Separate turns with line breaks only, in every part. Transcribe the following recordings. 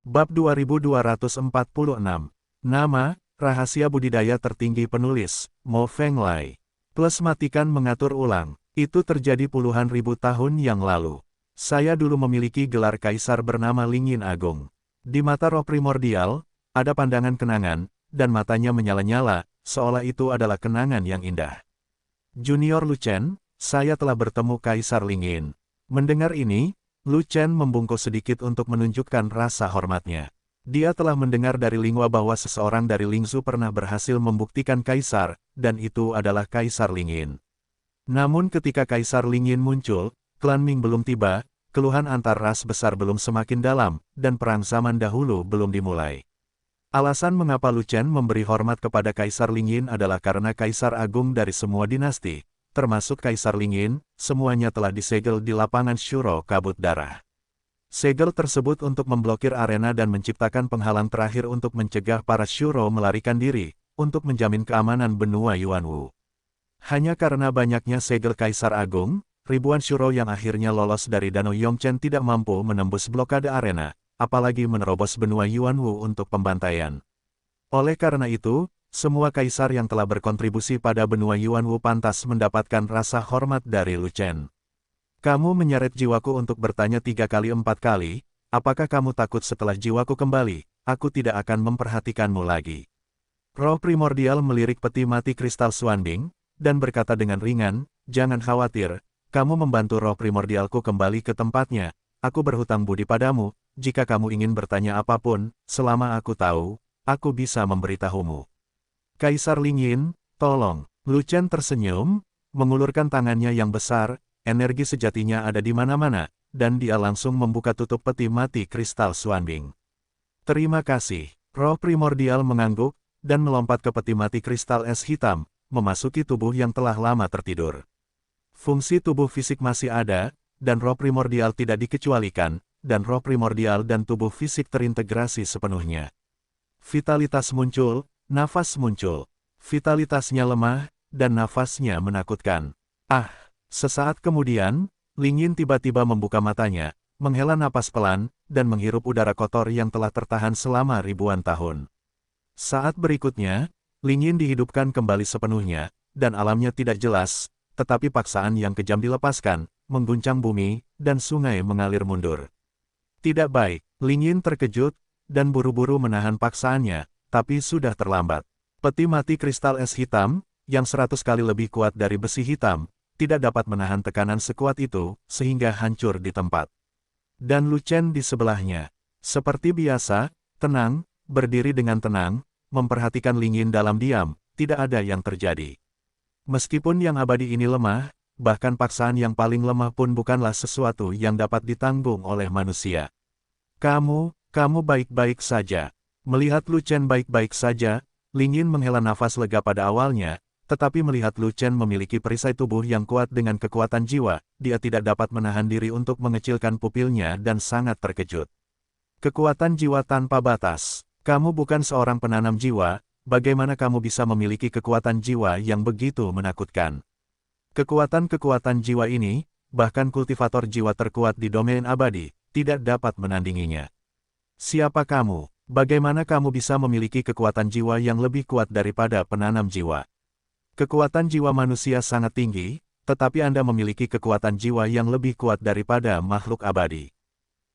Bab 2246. Nama, rahasia budidaya tertinggi penulis, Mo Fenglai. Plus matikan mengatur ulang. Itu terjadi puluhan ribu tahun yang lalu. Saya dulu memiliki gelar kaisar bernama Lingyin Agung. Di mata roh primordial, ada pandangan kenangan, dan matanya menyala-nyala, seolah itu adalah kenangan yang indah. Junior Lu Chen, saya telah bertemu Kaisar Lingyin. Mendengar ini, Lu Chen membungkuk sedikit untuk menunjukkan rasa hormatnya. Dia telah mendengar dari Linghua bahwa seseorang dari Lingzhou pernah berhasil membuktikan Kaisar, dan itu adalah Kaisar Lingyin. Namun ketika Kaisar Lingyin muncul, klan Ming belum tiba, keluhan antar ras besar belum semakin dalam, dan perang zaman dahulu belum dimulai. Alasan mengapa Lu Chen memberi hormat kepada Kaisar Lingyin adalah karena Kaisar Agung dari semua dinasti, termasuk Kaisar Lingyin, semuanya telah disegel di lapangan Shuro Kabut Darah. Segel tersebut untuk memblokir arena dan menciptakan penghalang terakhir untuk mencegah para Shuro melarikan diri, untuk menjamin keamanan benua Yuanwu. Hanya karena banyaknya segel Kaisar Agung, ribuan Shuro yang akhirnya lolos dari Danau Yongchen tidak mampu menembus blokade arena, apalagi menerobos benua Yuanwu untuk pembantaian. Oleh karena itu, semua kaisar yang telah berkontribusi pada benua Yuanwu pantas mendapatkan rasa hormat dari Lu Chen. Kamu menyeret jiwaku untuk bertanya 3 kali 4 kali, apakah kamu takut setelah jiwaku kembali, aku tidak akan memperhatikanmu lagi. Roh primordial melirik peti mati kristal Xuanbing, dan berkata dengan ringan, jangan khawatir, kamu membantu roh primordialku kembali ke tempatnya, aku berhutang budi padamu, jika kamu ingin bertanya apapun, selama aku tahu, aku bisa memberitahumu. Kaisar Lingyin, tolong. Lu Chen tersenyum, mengulurkan tangannya yang besar, energi sejatinya ada di mana-mana, dan dia langsung membuka tutup peti mati kristal Xuanbing. Terima kasih. Roh primordial mengangguk, dan melompat ke peti mati kristal es hitam, memasuki tubuh yang telah lama tertidur. Fungsi tubuh fisik masih ada, dan roh primordial tidak dikecualikan, dan roh primordial dan tubuh fisik terintegrasi sepenuhnya. Vitalitas muncul, nafas muncul. Vitalitasnya lemah, dan nafasnya menakutkan. Sesaat kemudian, Lingyin tiba-tiba membuka matanya, menghela napas pelan, dan menghirup udara kotor yang telah tertahan selama ribuan tahun. Saat berikutnya, Lingyin dihidupkan kembali sepenuhnya, dan alamnya tidak jelas, tetapi paksaan yang kejam dilepaskan, mengguncang bumi, dan sungai mengalir mundur. Tidak baik, Lingyin terkejut, dan buru-buru menahan paksaannya, tapi sudah terlambat. Peti mati kristal es hitam, yang 100 kali lebih kuat dari besi hitam, tidak dapat menahan tekanan sekuat itu, sehingga hancur di tempat. Dan Lu Chen di sebelahnya. Seperti biasa, tenang, berdiri dengan tenang, memperhatikan Lingyin dalam diam, tidak ada yang terjadi. Meskipun yang abadi ini lemah, bahkan paksaan yang paling lemah pun bukanlah sesuatu yang dapat ditanggung oleh manusia. Kamu baik-baik saja. Melihat Lu Chen baik-baik saja, Lingyin menghela nafas lega pada awalnya, tetapi melihat Lu Chen memiliki perisai tubuh yang kuat dengan kekuatan jiwa, dia tidak dapat menahan diri untuk mengecilkan pupilnya dan sangat terkejut. Kekuatan jiwa tanpa batas. Kamu bukan seorang penanam jiwa, bagaimana kamu bisa memiliki kekuatan jiwa yang begitu menakutkan? Kekuatan-kekuatan jiwa ini, bahkan kultivator jiwa terkuat di domain abadi, tidak dapat menandinginya. Siapa kamu? Bagaimana kamu bisa memiliki kekuatan jiwa yang lebih kuat daripada penanam jiwa? Kekuatan jiwa manusia sangat tinggi, tetapi Anda memiliki kekuatan jiwa yang lebih kuat daripada makhluk abadi.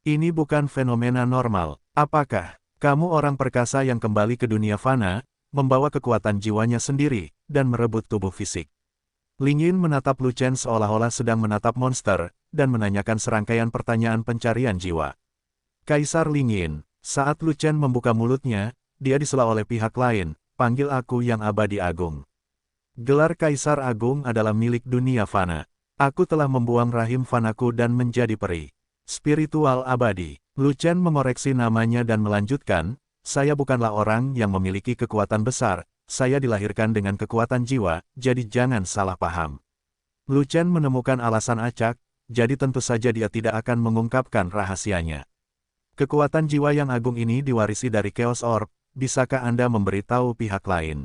Ini bukan fenomena normal. Apakah kamu orang perkasa yang kembali ke dunia fana, membawa kekuatan jiwanya sendiri, dan merebut tubuh fisik? Lingyin menatap Lu Chen seolah-olah sedang menatap monster, dan menanyakan serangkaian pertanyaan pencarian jiwa. Kaisar Lingyin. Saat Lu Chen membuka mulutnya, dia disela oleh pihak lain, panggil aku yang abadi agung. Gelar Kaisar Agung adalah milik dunia fana. Aku telah membuang rahim fanaku dan menjadi peri. Spiritual abadi. Lu Chen mengoreksi namanya dan melanjutkan, saya bukanlah orang yang memiliki kekuatan besar, saya dilahirkan dengan kekuatan jiwa, jadi jangan salah paham. Lu Chen menemukan alasan acak, jadi tentu saja dia tidak akan mengungkapkan rahasianya. Kekuatan jiwa yang agung ini diwarisi dari Chaos Orb, bisakah Anda memberitahu pihak lain?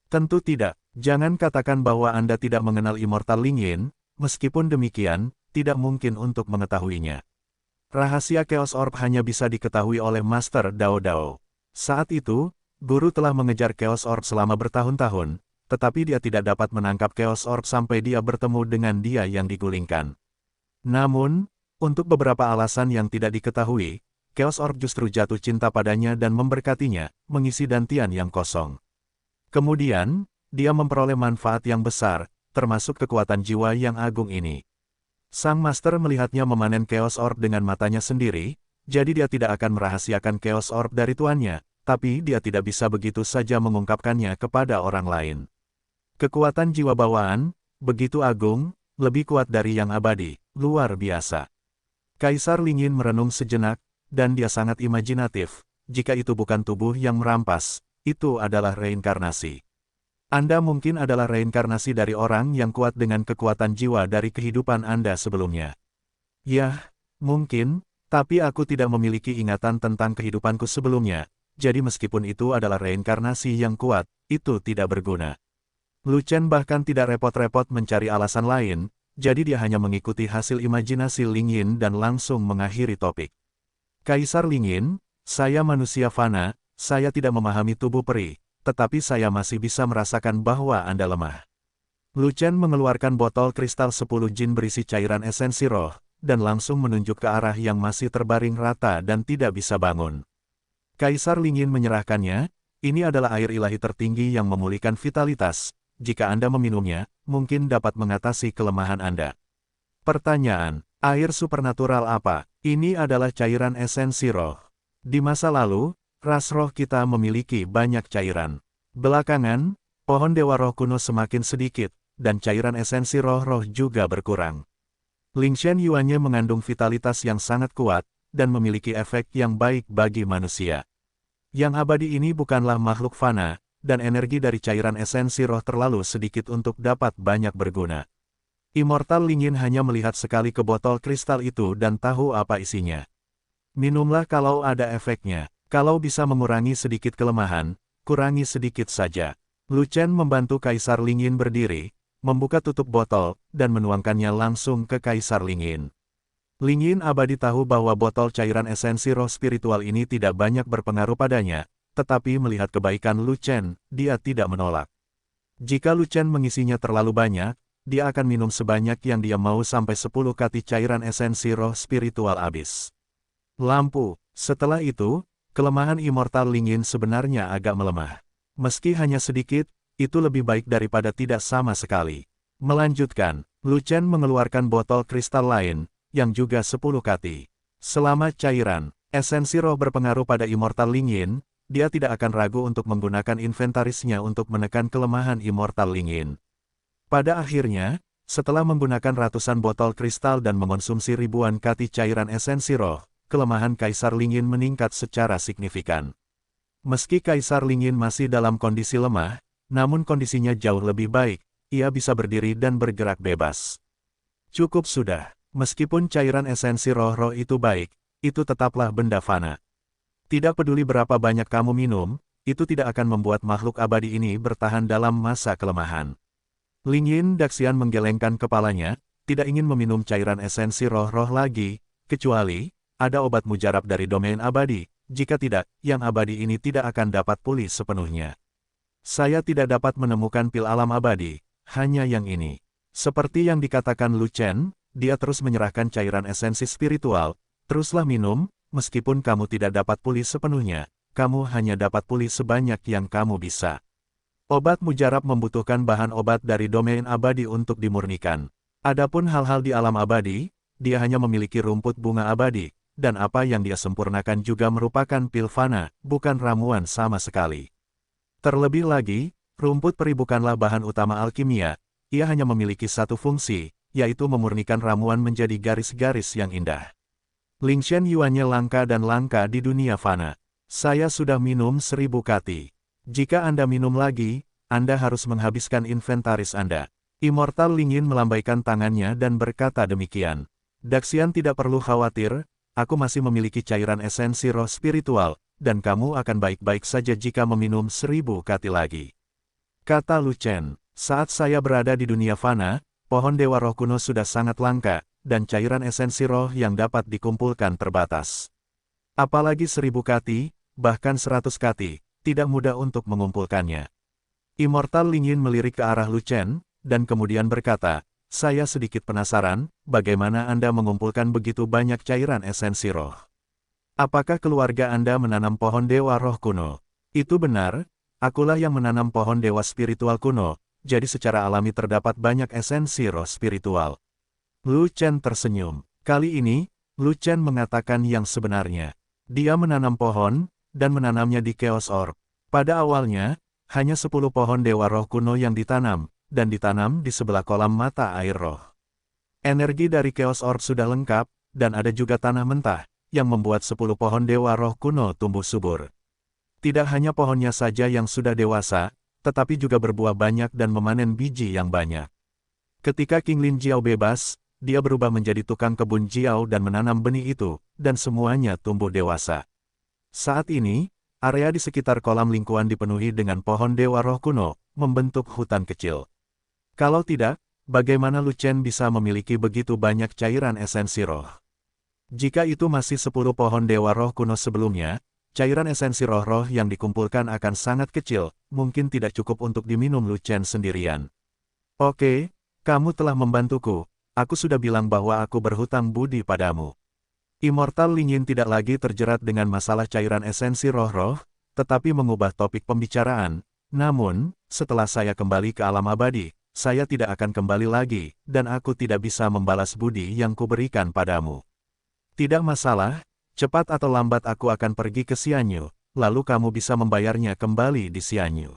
Tentu tidak, jangan katakan bahwa Anda tidak mengenal Immortal Lingyin, meskipun demikian, tidak mungkin untuk mengetahuinya. Rahasia Chaos Orb hanya bisa diketahui oleh Master Dao Dao. Saat itu, guru telah mengejar Chaos Orb selama bertahun-tahun, tetapi dia tidak dapat menangkap Chaos Orb sampai dia bertemu dengan dia yang digulingkan. Namun, untuk beberapa alasan yang tidak diketahui, Chaos Orb justru jatuh cinta padanya dan memberkatinya, mengisi dantian yang kosong. Kemudian, dia memperoleh manfaat yang besar, termasuk kekuatan jiwa yang agung ini. Sang Master melihatnya memanen Chaos Orb dengan matanya sendiri, jadi dia tidak akan merahasiakan Chaos Orb dari tuannya, tapi dia tidak bisa begitu saja mengungkapkannya kepada orang lain. Kekuatan jiwa bawaan, begitu agung, lebih kuat dari yang abadi, luar biasa. Kaisar Lingyin merenung sejenak, dan dia sangat imajinatif. Jika itu bukan tubuh yang merampas, itu adalah reinkarnasi. Anda mungkin adalah reinkarnasi dari orang yang kuat dengan kekuatan jiwa dari kehidupan Anda sebelumnya. Yah, mungkin, tapi aku tidak memiliki ingatan tentang kehidupanku sebelumnya, jadi meskipun itu adalah reinkarnasi yang kuat, itu tidak berguna. Lu Chen bahkan tidak repot-repot mencari alasan lain, jadi dia hanya mengikuti hasil imajinasi Lingyin dan langsung mengakhiri topik. Kaisar Lingyin, saya manusia fana, saya tidak memahami tubuh peri, tetapi saya masih bisa merasakan bahwa Anda lemah. Lu Chen mengeluarkan botol kristal 10 jin berisi cairan esensi roh, dan langsung menunjuk ke arah yang masih terbaring rata dan tidak bisa bangun. Kaisar Lingyin menyerahkannya, ini adalah air ilahi tertinggi yang memulihkan vitalitas, jika Anda meminumnya, mungkin dapat mengatasi kelemahan Anda. Pertanyaan, air supernatural apa? Ini adalah cairan esensi roh. Di masa lalu, ras roh kita memiliki banyak cairan. Belakangan, pohon dewa roh kuno semakin sedikit, dan cairan esensi roh-roh juga berkurang. Lingshan Yuannya mengandung vitalitas yang sangat kuat, dan memiliki efek yang baik bagi manusia. Yang abadi ini bukanlah makhluk fana, dan energi dari cairan esensi roh terlalu sedikit untuk dapat banyak berguna. Immortal Lingyin hanya melihat sekali ke botol kristal itu dan tahu apa isinya. Minumlah kalau ada efeknya. Kalau bisa mengurangi sedikit kelemahan, kurangi sedikit saja. Lu Chen membantu Kaisar Lingyin berdiri, membuka tutup botol, dan menuangkannya langsung ke Kaisar Lingyin. Lingyin abadi tahu bahwa botol cairan esensi roh spiritual ini tidak banyak berpengaruh padanya, tetapi melihat kebaikan Lu Chen, dia tidak menolak. Jika Lu Chen mengisinya terlalu banyak, dia akan minum sebanyak yang dia mau sampai 10 kati cairan esensi roh spiritual habis. Lampu, setelah itu, kelemahan Immortal Lingyin sebenarnya agak melemah. Meski hanya sedikit, itu lebih baik daripada tidak sama sekali. Melanjutkan, Lu Chen mengeluarkan botol kristal lain, yang juga 10 kati. Selama cairan, esensi roh berpengaruh pada Immortal Lingyin, dia tidak akan ragu untuk menggunakan inventarisnya untuk menekan kelemahan Immortal Lingyin. Pada akhirnya, setelah menggunakan ratusan botol kristal dan mengonsumsi ribuan kati cairan esensi roh, kelemahan Kaisar Lingyin meningkat secara signifikan. Meski Kaisar Lingyin masih dalam kondisi lemah, namun kondisinya jauh lebih baik, ia bisa berdiri dan bergerak bebas. Cukup sudah, meskipun cairan esensi roh-roh itu baik, itu tetaplah benda fana. Tidak peduli berapa banyak kamu minum, itu tidak akan membuat makhluk abadi ini bertahan dalam masa kelemahan. Lingyin Daxian menggelengkan kepalanya, tidak ingin meminum cairan esensi roh-roh lagi, kecuali ada obat mujarab dari domain abadi, jika tidak, yang abadi ini tidak akan dapat pulih sepenuhnya. Saya tidak dapat menemukan pil alam abadi, hanya yang ini. Seperti yang dikatakan Lu Chen, dia terus menyerahkan cairan esensi spiritual, teruslah minum, meskipun kamu tidak dapat pulih sepenuhnya, kamu hanya dapat pulih sebanyak yang kamu bisa. Obat mujarab membutuhkan bahan obat dari domain abadi untuk dimurnikan. Adapun hal-hal di alam abadi, dia hanya memiliki rumput bunga abadi, dan apa yang dia sempurnakan juga merupakan pil fana, bukan ramuan sama sekali. Terlebih lagi, rumput peri bukanlah bahan utama alkimia, ia hanya memiliki satu fungsi, yaitu memurnikan ramuan menjadi garis-garis yang indah. Lingshan Yuannya langka dan langka di dunia fana. Saya sudah minum 1000 kati. Jika Anda minum lagi, Anda harus menghabiskan inventaris Anda. Immortal Lingyin melambaikan tangannya dan berkata demikian. Daxian tidak perlu khawatir, aku masih memiliki cairan esensi roh spiritual, dan kamu akan baik-baik saja jika meminum 1000 kati lagi. Kata Lu Chen, saat saya berada di dunia fana, pohon dewa roh kuno sudah sangat langka, dan cairan esensi roh yang dapat dikumpulkan terbatas. Apalagi 1000 kati, bahkan 100 kati, tidak mudah untuk mengumpulkannya. Immortal Lin Yin melirik ke arah Lu Chen, dan kemudian berkata, saya sedikit penasaran, bagaimana Anda mengumpulkan begitu banyak cairan esensi roh? Apakah keluarga Anda menanam pohon dewa roh kuno? Itu benar, akulah yang menanam pohon dewa spiritual kuno, jadi secara alami terdapat banyak esensi roh spiritual. Lu Chen tersenyum. Kali ini, Lu Chen mengatakan yang sebenarnya. Dia menanam pohon, dan menanamnya di Chaos Orb. Pada awalnya, hanya 10 pohon dewa roh kuno yang ditanam, dan ditanam di sebelah kolam mata air roh. Energi dari Chaos Orb sudah lengkap, dan ada juga tanah mentah, yang membuat 10 pohon dewa roh kuno tumbuh subur. Tidak hanya pohonnya saja yang sudah dewasa, tetapi juga berbuah banyak dan memanen biji yang banyak. Ketika King Lin Jiao bebas, dia berubah menjadi tukang kebun Jiao dan menanam benih itu, dan semuanya tumbuh dewasa. Saat ini, area di sekitar kolam lingkuan dipenuhi dengan pohon dewa roh kuno, membentuk hutan kecil. Kalau tidak, bagaimana Lu Chen bisa memiliki begitu banyak cairan esensi roh? Jika itu masih 10 pohon dewa roh kuno sebelumnya, cairan esensi roh-roh yang dikumpulkan akan sangat kecil, mungkin tidak cukup untuk diminum Lu Chen sendirian. Oke, kamu telah membantuku, aku sudah bilang bahwa aku berhutang budi padamu. Immortal Lin Yin tidak lagi terjerat dengan masalah cairan esensi roh-roh, tetapi mengubah topik pembicaraan. Namun, setelah saya kembali ke alam abadi, saya tidak akan kembali lagi, dan aku tidak bisa membalas budi yang kuberikan padamu. Tidak masalah, cepat atau lambat aku akan pergi ke Xianyu, lalu kamu bisa membayarnya kembali di Xianyu.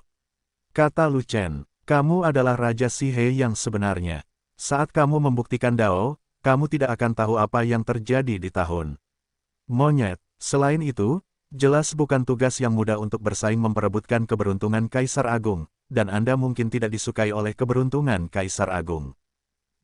Kata Lu Chen, kamu adalah Raja Sihe yang sebenarnya. Saat kamu membuktikan Dao, kamu tidak akan tahu apa yang terjadi di tahun. Monyet, selain itu, jelas bukan tugas yang mudah untuk bersaing memperebutkan keberuntungan Kaisar Agung, dan Anda mungkin tidak disukai oleh keberuntungan Kaisar Agung.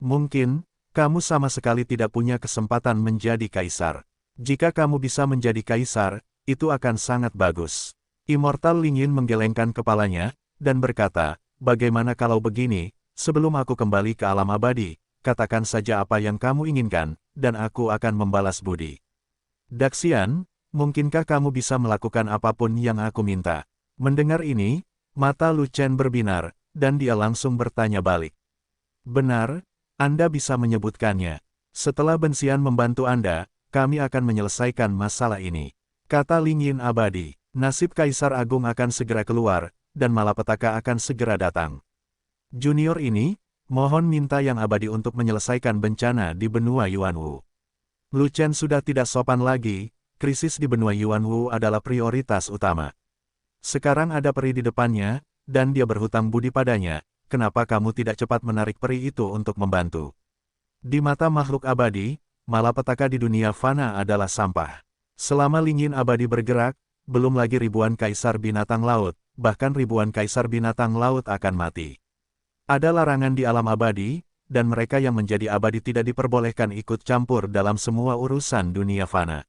Mungkin, kamu sama sekali tidak punya kesempatan menjadi Kaisar. Jika kamu bisa menjadi Kaisar, itu akan sangat bagus. Immortal Lin Yin menggelengkan kepalanya, dan berkata, bagaimana kalau begini, sebelum aku kembali ke alam abadi, katakan saja apa yang kamu inginkan, dan aku akan membalas budi. Daxian, mungkinkah kamu bisa melakukan apapun yang aku minta? Mendengar ini, mata Lu Chen berbinar, dan dia langsung bertanya balik. Benar, Anda bisa menyebutkannya. Setelah Bensian membantu Anda, kami akan menyelesaikan masalah ini. Kata Lin Yin abadi, nasib Kaisar Agung akan segera keluar, dan malapetaka akan segera datang. Junior ini, mohon minta yang abadi untuk menyelesaikan bencana di benua Yuanwu. Lu Chen sudah tidak sopan lagi, krisis di benua Yuanwu adalah prioritas utama. Sekarang ada peri di depannya, dan dia berhutang budi padanya, kenapa kamu tidak cepat menarik peri itu untuk membantu? Di mata makhluk abadi, malapetaka di dunia fana adalah sampah. Selama Lin Yin abadi bergerak, belum lagi ribuan kaisar binatang laut, bahkan ribuan kaisar binatang laut akan mati. Ada larangan di alam abadi, dan mereka yang menjadi abadi tidak diperbolehkan ikut campur dalam semua urusan dunia fana.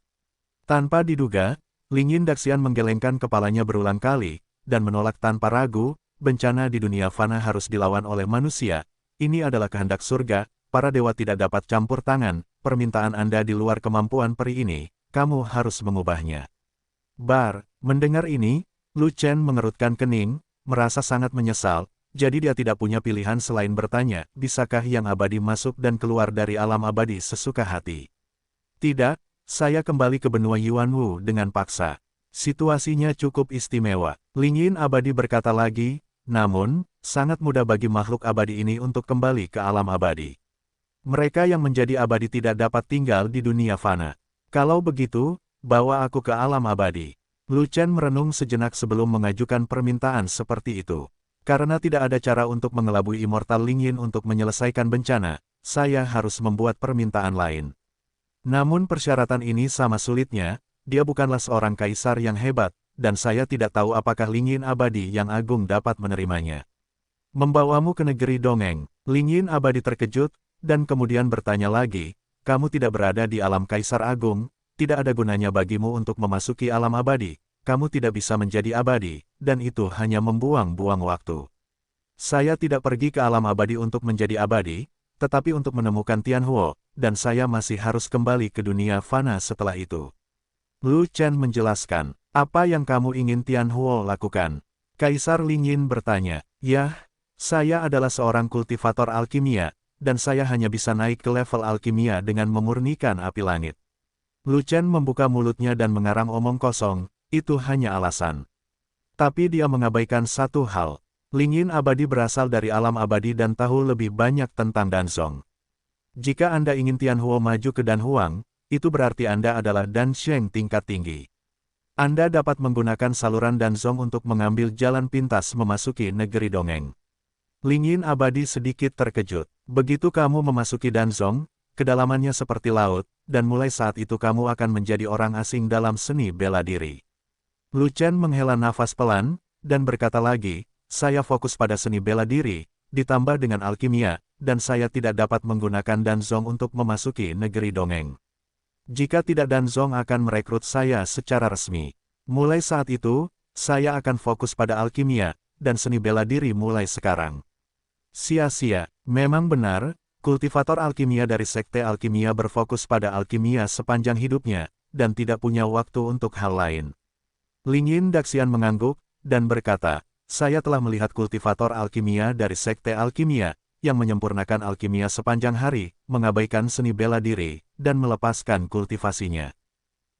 Tanpa diduga, Lin Yin Daxian menggelengkan kepalanya berulang kali, dan menolak tanpa ragu, bencana di dunia fana harus dilawan oleh manusia, ini adalah kehendak surga, para dewa tidak dapat campur tangan, permintaan Anda di luar kemampuan peri ini, kamu harus mengubahnya. Mendengar ini, Lu Chen mengerutkan kening, merasa sangat menyesal, jadi dia tidak punya pilihan selain bertanya, bisakah yang abadi masuk dan keluar dari alam abadi sesuka hati? Tidak, saya kembali ke benua Yuanwu dengan paksa. Situasinya cukup istimewa. Lin Yin abadi berkata lagi, namun, sangat mudah bagi makhluk abadi ini untuk kembali ke alam abadi. Mereka yang menjadi abadi tidak dapat tinggal di dunia fana. Kalau begitu, bawa aku ke alam abadi. Lu Chen merenung sejenak sebelum mengajukan permintaan seperti itu. Karena tidak ada cara untuk mengelabui Immortal Lin Yin untuk menyelesaikan bencana, saya harus membuat permintaan lain. Namun persyaratan ini sama sulitnya, dia bukanlah seorang kaisar yang hebat, dan saya tidak tahu apakah Lin Yin abadi yang agung dapat menerimanya. Membawamu ke negeri dongeng, Lin Yin abadi terkejut, dan kemudian bertanya lagi, kamu tidak berada di alam kaisar agung, tidak ada gunanya bagimu untuk memasuki alam abadi, kamu tidak bisa menjadi abadi, dan itu hanya membuang-buang waktu. Saya tidak pergi ke alam abadi untuk menjadi abadi, tetapi untuk menemukan Tianhuo, dan saya masih harus kembali ke dunia fana setelah itu. Lu Chen menjelaskan, apa yang kamu ingin Tianhuo lakukan? Kaisar Lingyin bertanya, yah, saya adalah seorang kultivator alkimia, dan saya hanya bisa naik ke level alkimia dengan memurnikan api langit. Lu Chen membuka mulutnya dan mengarang omong kosong, itu hanya alasan. Tapi dia mengabaikan satu hal. Lingyin abadi berasal dari alam abadi dan tahu lebih banyak tentang Danzong. Jika Anda ingin Tianhuo maju ke Danhuang, itu berarti Anda adalah Dansheng tingkat tinggi. Anda dapat menggunakan saluran Danzong untuk mengambil jalan pintas memasuki negeri dongeng. Lingyin abadi sedikit terkejut. Begitu kamu memasuki Danzong, kedalamannya seperti laut, dan mulai saat itu kamu akan menjadi orang asing dalam seni bela diri. Lu Chen menghela nafas pelan, dan berkata lagi, saya fokus pada seni bela diri, ditambah dengan alkimia, dan saya tidak dapat menggunakan Danzong untuk memasuki negeri dongeng. Jika tidak Danzong akan merekrut saya secara resmi. Mulai saat itu, saya akan fokus pada alkimia, dan seni bela diri mulai sekarang. Sia-sia, memang benar, kultivator alkimia dari Sekte Alkimia berfokus pada alkimia sepanjang hidupnya, dan tidak punya waktu untuk hal lain. Lingyin Daxian mengangguk, dan berkata, saya telah melihat kultivator alkimia dari Sekte Alkimia, yang menyempurnakan alkimia sepanjang hari, mengabaikan seni bela diri, dan melepaskan kultivasinya.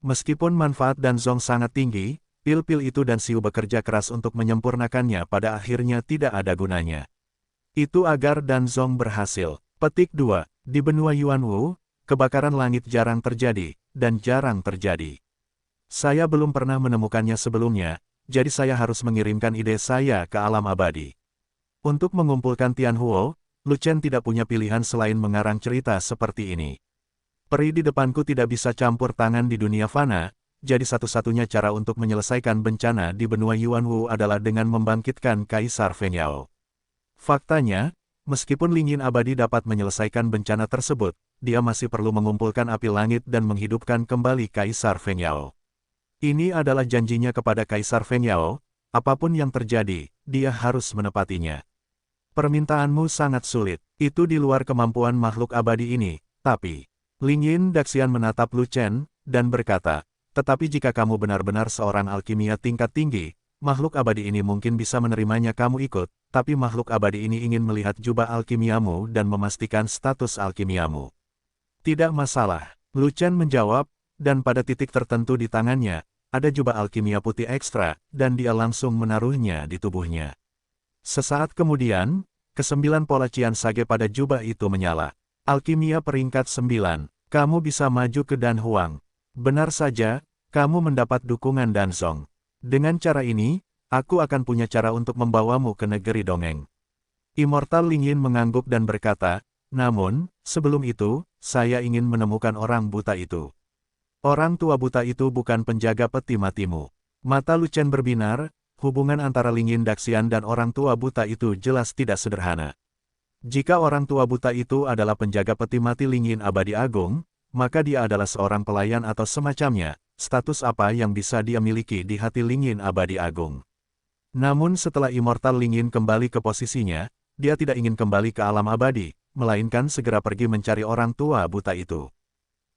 Meskipun manfaat Danzong sangat tinggi, pil-pil itu dan Siu bekerja keras untuk menyempurnakannya pada akhirnya tidak ada gunanya. Itu agar Danzong berhasil. Petik 2. Di benua Yuanwu, kebakaran langit jarang terjadi, dan jarang terjadi. Saya belum pernah menemukannya sebelumnya, jadi saya harus mengirimkan ide saya ke alam abadi. Untuk mengumpulkan Tianhuo, Lu Chen tidak punya pilihan selain mengarang cerita seperti ini. Peri di depanku tidak bisa campur tangan di dunia fana, jadi satu-satunya cara untuk menyelesaikan bencana di benua Yuanwu adalah dengan membangkitkan Kaisar Feng Yao. Faktanya, meskipun Lingyin abadi dapat menyelesaikan bencana tersebut, dia masih perlu mengumpulkan api langit dan menghidupkan kembali Kaisar Feng Yao. Ini adalah janjinya kepada Kaisar Feng Yao, apapun yang terjadi, dia harus menepatinya. Permintaanmu sangat sulit, itu di luar kemampuan makhluk abadi ini, tapi... Lingyin Daxian menatap Lu Chen, dan berkata, tetapi jika kamu benar-benar seorang alkimia tingkat tinggi, makhluk abadi ini mungkin bisa menerimanya kamu ikut, tapi makhluk abadi ini ingin melihat jubah alkimiamu dan memastikan status alkimiamu. Tidak masalah, Lu Chen menjawab, dan pada titik tertentu di tangannya, ada jubah alkimia putih ekstra, dan dia langsung menaruhnya di tubuhnya. Sesaat kemudian, ke-9 pola Qian Sage pada jubah itu menyala. Alkimia peringkat 9, kamu bisa maju ke Danhuang. Benar saja, kamu mendapat dukungan Danzong. Dengan cara ini, aku akan punya cara untuk membawamu ke negeri dongeng. Immortal Lingyin mengangguk dan berkata, namun, sebelum itu, saya ingin menemukan orang buta itu. Orang tua buta itu bukan penjaga peti matimu. Mata Lu Chen berbinar, hubungan antara Lingyin Daxian dan orang tua buta itu jelas tidak sederhana. Jika orang tua buta itu adalah penjaga peti mati Lingyin Abadi Agung, maka dia adalah seorang pelayan atau semacamnya, status apa yang bisa dia miliki di hati Lingyin Abadi Agung. Namun setelah Immortal Lingyin kembali ke posisinya, dia tidak ingin kembali ke alam abadi, melainkan segera pergi mencari orang tua buta itu.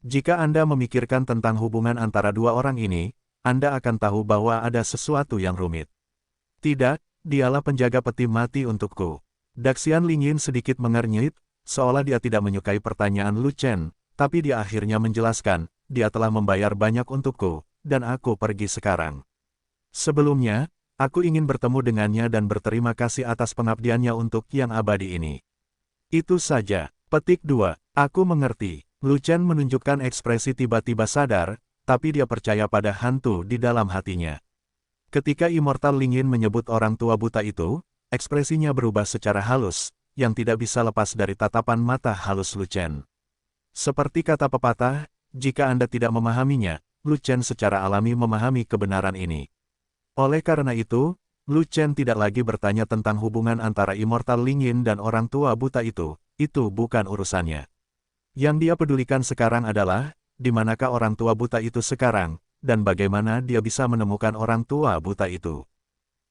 Jika Anda memikirkan tentang hubungan antara dua orang ini, Anda akan tahu bahwa ada sesuatu yang rumit. Tidak, dialah penjaga peti mati untukku. Daxian Lingyin sedikit mengernyit, seolah dia tidak menyukai pertanyaan Lu Chen, tapi dia akhirnya menjelaskan, dia telah membayar banyak untukku, dan aku pergi sekarang. Sebelumnya, aku ingin bertemu dengannya dan berterima kasih atas pengabdiannya untuk yang abadi ini. Itu saja. Petik 2. Aku mengerti. Lu Chen menunjukkan ekspresi tiba-tiba sadar, tapi dia percaya pada hantu di dalam hatinya. Ketika Immortal Lingyin menyebut orang tua buta itu, ekspresinya berubah secara halus, yang tidak bisa lepas dari tatapan mata halus Lu Chen. Seperti kata pepatah, jika Anda tidak memahaminya, Lu Chen secara alami memahami kebenaran ini. Oleh karena itu, Lu Chen tidak lagi bertanya tentang hubungan antara Immortal Lingyin dan orang tua buta itu bukan urusannya. Yang dia pedulikan sekarang adalah, di manakah orang tua buta itu sekarang, dan bagaimana dia bisa menemukan orang tua buta itu.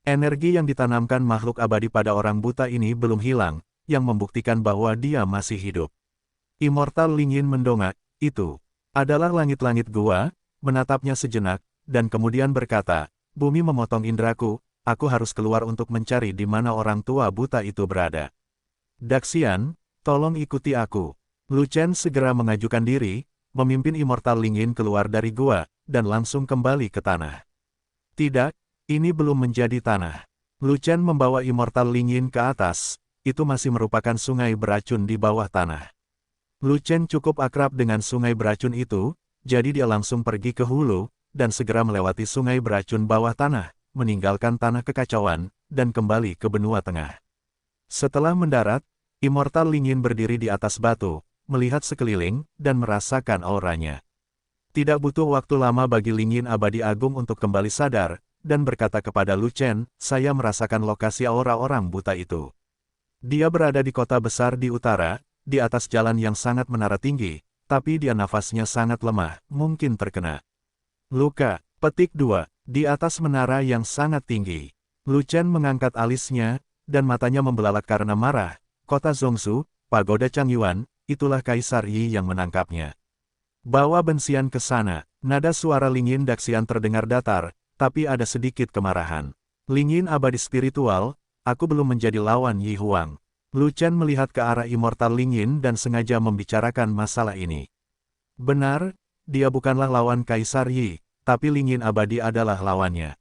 Energi yang ditanamkan makhluk abadi pada orang buta ini belum hilang, yang membuktikan bahwa dia masih hidup. Immortal Lingyin mendongak, itu adalah langit-langit gua, menatapnya sejenak, dan kemudian berkata, bumi memotong indraku, aku harus keluar untuk mencari di mana orang tua buta itu berada. Daxian, tolong ikuti aku. Lu Chen segera mengajukan diri, memimpin Immortal Lingyin keluar dari gua, dan langsung kembali ke tanah. Tidak, ini belum menjadi tanah. Lu Chen membawa Immortal Lingyin ke atas, itu masih merupakan sungai beracun di bawah tanah. Lu Chen cukup akrab dengan sungai beracun itu, jadi dia langsung pergi ke hulu, dan segera melewati sungai beracun bawah tanah, meninggalkan tanah kekacauan, dan kembali ke benua tengah. Setelah mendarat, Immortal Lingyin berdiri di atas batu, melihat sekeliling, dan merasakan auranya. Tidak butuh waktu lama bagi Lingyin Abadi Agung untuk kembali sadar, dan berkata kepada Lu Chen, saya merasakan lokasi aura orang buta itu. Dia berada di kota besar di utara, di atas jalan yang sangat menara tinggi, tapi dia nafasnya sangat lemah, mungkin terkena luka. Petik 2. Di atas menara yang sangat tinggi. Lu Chen mengangkat alisnya, dan matanya membelalak karena marah. Kota Zhongsu, Pagoda Changyuan, itulah Kaisar Yi yang menangkapnya. Bawa Bensian ke sana. Nada suara Lingyin Daxian terdengar datar, tapi ada sedikit kemarahan. Lingyin Abadi Spiritual, aku belum menjadi lawan Yi Huang. Lu Chen melihat ke arah Immortal Lingyin dan sengaja membicarakan masalah ini. Benar, dia bukanlah lawan Kaisar Yi, tapi Lingyin Abadi adalah lawannya.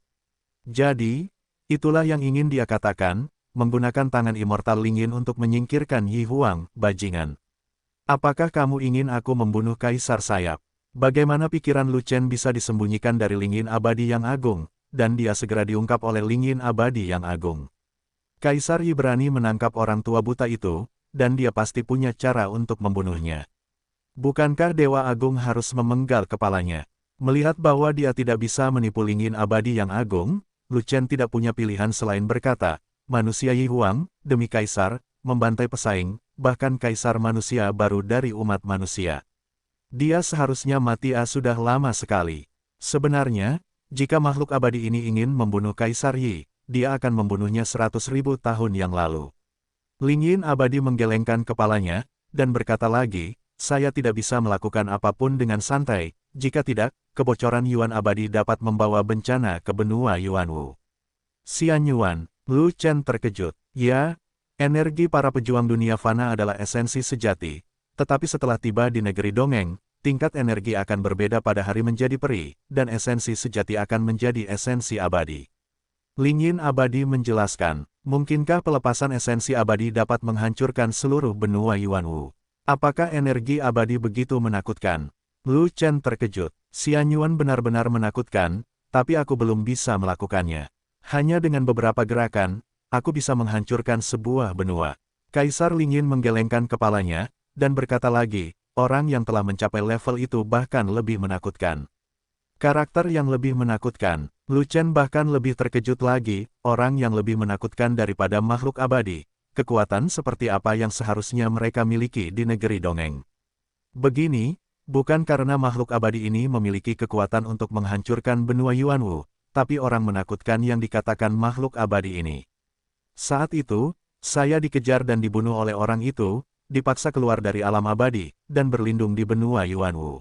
Jadi, itulah yang ingin dia katakan, menggunakan tangan Immortal Lingyin untuk menyingkirkan Yi Huang, bajingan. Apakah kamu ingin aku membunuh Kaisar Sayap? Bagaimana pikiran Lu Chen bisa disembunyikan dari Lingyin Abadi yang agung, dan dia segera diungkap oleh Lingyin Abadi yang agung. Kaisar Yi berani menangkap orang tua buta itu, dan dia pasti punya cara untuk membunuhnya. Bukankah Dewa Agung harus memenggal kepalanya? Melihat bahwa dia tidak bisa menipu Lingyin Abadi yang agung, Lu Chen tidak punya pilihan selain berkata, manusia Yi Huang, demi Kaisar, membantai pesaing, bahkan Kaisar manusia baru dari umat manusia. Dia seharusnya mati sudah lama sekali. Sebenarnya, jika makhluk abadi ini ingin membunuh Kaisar Yi, dia akan membunuhnya 100.000 tahun yang lalu. Lingyin Abadi menggelengkan kepalanya, dan berkata lagi, saya tidak bisa melakukan apapun dengan santai, jika tidak, kebocoran Yuan Abadi dapat membawa bencana ke benua Yuanwu. Xian Yuan, Lu Chen terkejut. Ya, energi para pejuang dunia fana adalah esensi sejati, tetapi setelah tiba di negeri dongeng, tingkat energi akan berbeda pada hari menjadi peri, dan esensi sejati akan menjadi esensi abadi. Lingyin Abadi menjelaskan, mungkinkah pelepasan esensi abadi dapat menghancurkan seluruh benua Yuanwu? Apakah energi abadi begitu menakutkan? Lu Chen terkejut. Xian Yuan benar-benar menakutkan, tapi aku belum bisa melakukannya. Hanya dengan beberapa gerakan, aku bisa menghancurkan sebuah benua. Kaisar Lingyin menggelengkan kepalanya, dan berkata lagi, orang yang telah mencapai level itu bahkan lebih menakutkan. Karakter yang lebih menakutkan. Lu Chen bahkan lebih terkejut lagi, orang yang lebih menakutkan daripada makhluk abadi. Kekuatan seperti apa yang seharusnya mereka miliki di negeri dongeng. Begini, bukan karena makhluk abadi ini memiliki kekuatan untuk menghancurkan benua Yuanwu, tapi orang menakutkan yang dikatakan makhluk abadi ini. Saat itu, saya dikejar dan dibunuh oleh orang itu, dipaksa keluar dari alam abadi, dan berlindung di benua Yuanwu.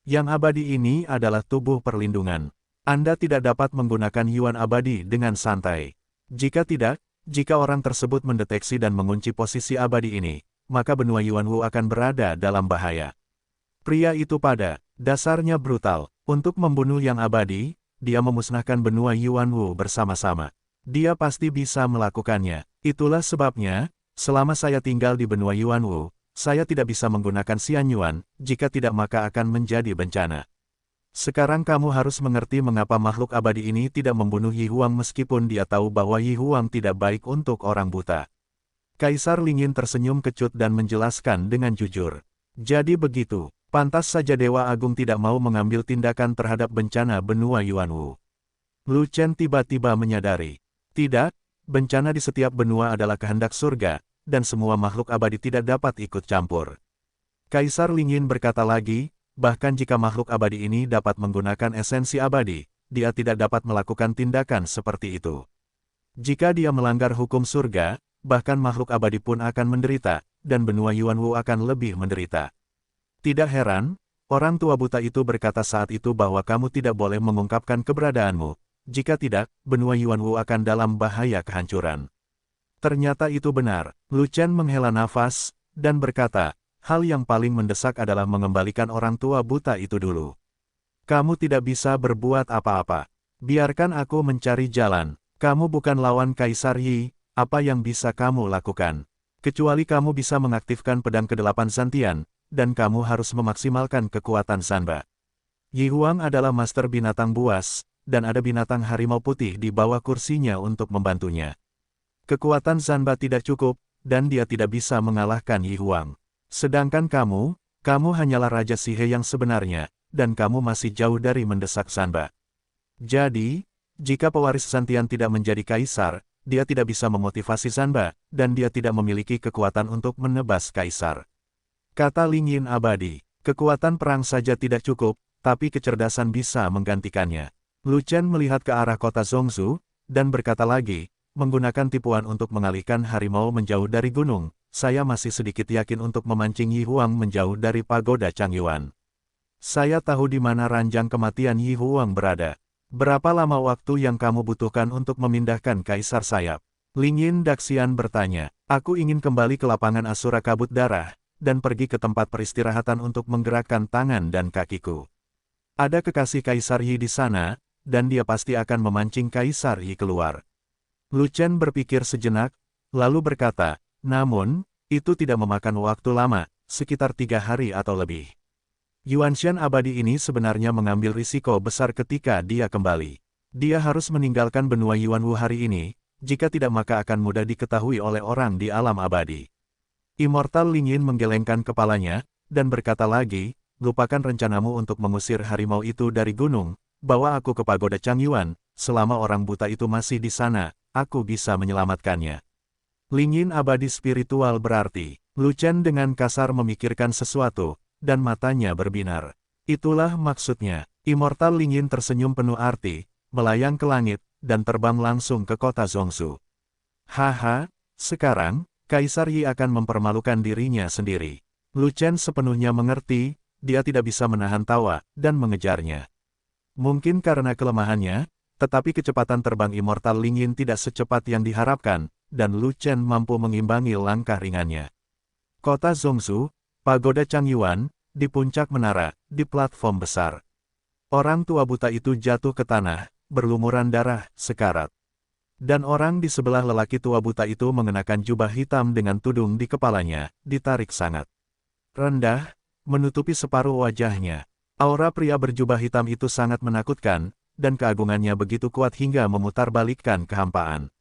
Yang abadi ini adalah tubuh perlindungan. Anda tidak dapat menggunakan Yuan abadi dengan santai. Jika tidak, jika orang tersebut mendeteksi dan mengunci posisi abadi ini, maka benua Yuanwu akan berada dalam bahaya. Pria itu pada dasarnya brutal. Untuk membunuh yang abadi, dia memusnahkan benua Yuanwu bersama-sama. Dia pasti bisa melakukannya. Itulah sebabnya, selama saya tinggal di benua Yuanwu, saya tidak bisa menggunakan Xian Yuan, jika tidak maka akan menjadi bencana. Sekarang kamu harus mengerti mengapa makhluk abadi ini tidak membunuh Yi Huang meskipun dia tahu bahwa Yi Huang tidak baik untuk orang buta. Kaisar Lingyin tersenyum kecut dan menjelaskan dengan jujur. Jadi begitu, pantas saja Dewa Agung tidak mau mengambil tindakan terhadap bencana benua Yuanwu. Lu Chen tiba-tiba menyadari. Tidak, bencana di setiap benua adalah kehendak surga, dan semua makhluk abadi tidak dapat ikut campur. Kaisar Lingyin berkata lagi, bahkan jika makhluk abadi ini dapat menggunakan esensi abadi, dia tidak dapat melakukan tindakan seperti itu. Jika dia melanggar hukum surga, bahkan makhluk abadi pun akan menderita, dan benua Yuanwu akan lebih menderita. Tidak heran, orang tua buta itu berkata saat itu bahwa kamu tidak boleh mengungkapkan keberadaanmu. Jika tidak, benua Yuanwu akan dalam bahaya kehancuran. Ternyata itu benar. Lu Chen menghela nafas, dan berkata, hal yang paling mendesak adalah mengembalikan orang tua buta itu dulu. Kamu tidak bisa berbuat apa-apa. Biarkan aku mencari jalan. Kamu bukan lawan Kaisar Yi, apa yang bisa kamu lakukan? Kecuali kamu bisa mengaktifkan pedang ke-8 Santian, dan kamu harus memaksimalkan kekuatan Sanba. Yi Huang adalah master binatang buas, dan ada binatang harimau putih di bawah kursinya untuk membantunya. Kekuatan Sanba tidak cukup, dan dia tidak bisa mengalahkan Yi Huang. Sedangkan kamu hanyalah Raja Sihe yang sebenarnya, dan kamu masih jauh dari mendesak Sanba. Jadi, jika pewaris Santian tidak menjadi kaisar, dia tidak bisa memotivasi Sanba, dan dia tidak memiliki kekuatan untuk menebas kaisar. Kata Ling Yin abadi, kekuatan perang saja tidak cukup, tapi kecerdasan bisa menggantikannya. Lu Chen melihat ke arah kota Zhongzhou, dan berkata lagi, menggunakan tipuan untuk mengalihkan harimau menjauh dari gunung, saya masih sedikit yakin untuk memancing Yi Huang menjauh dari pagoda Changyuan. Saya tahu di mana ranjang kematian Yi Huang berada. Berapa lama waktu yang kamu butuhkan untuk memindahkan Kaisar Sayap? Ling Yin Daxian bertanya, aku ingin kembali ke lapangan Asura Kabut Darah, dan pergi ke tempat peristirahatan untuk menggerakkan tangan dan kakiku. Ada kekasih Kaisar Yi di sana, dan dia pasti akan memancing Kaisar Yi keluar. Lu Chen berpikir sejenak, lalu berkata, namun, itu tidak memakan waktu lama, sekitar 3 hari atau lebih. Yuanshan abadi ini sebenarnya mengambil risiko besar ketika dia kembali. Dia harus meninggalkan benua Yuanwu hari ini, jika tidak maka akan mudah diketahui oleh orang di alam abadi. Immortal Ling Yin menggelengkan kepalanya, dan berkata lagi, lupakan rencanamu untuk mengusir harimau itu dari gunung, bawa aku ke pagoda Changyuan, selama orang buta itu masih di sana, aku bisa menyelamatkannya. Ling Yin abadi spiritual berarti, Lu Chen dengan kasar memikirkan sesuatu, dan matanya berbinar. Itulah maksudnya, Immortal Ling Yin tersenyum penuh arti, melayang ke langit, dan terbang langsung ke kota Zhongzhou. Haha, sekarang, Kaisar Yi akan mempermalukan dirinya sendiri. Lu Chen sepenuhnya mengerti, dia tidak bisa menahan tawa, dan mengejarnya. Mungkin karena kelemahannya, tetapi kecepatan terbang Immortal Ling Yin tidak secepat yang diharapkan, dan Lu Chen mampu mengimbangi langkah ringannya. Kota Zhongzhou, pagoda Changyuan, di puncak menara, di platform besar. Orang tua buta itu jatuh ke tanah, berlumuran darah, sekarat. Dan orang di sebelah lelaki tua buta itu mengenakan jubah hitam dengan tudung di kepalanya, ditarik sangat rendah, menutupi separuh wajahnya. Aura pria berjubah hitam itu sangat menakutkan, dan keagungannya begitu kuat hingga memutarbalikkan kehampaan.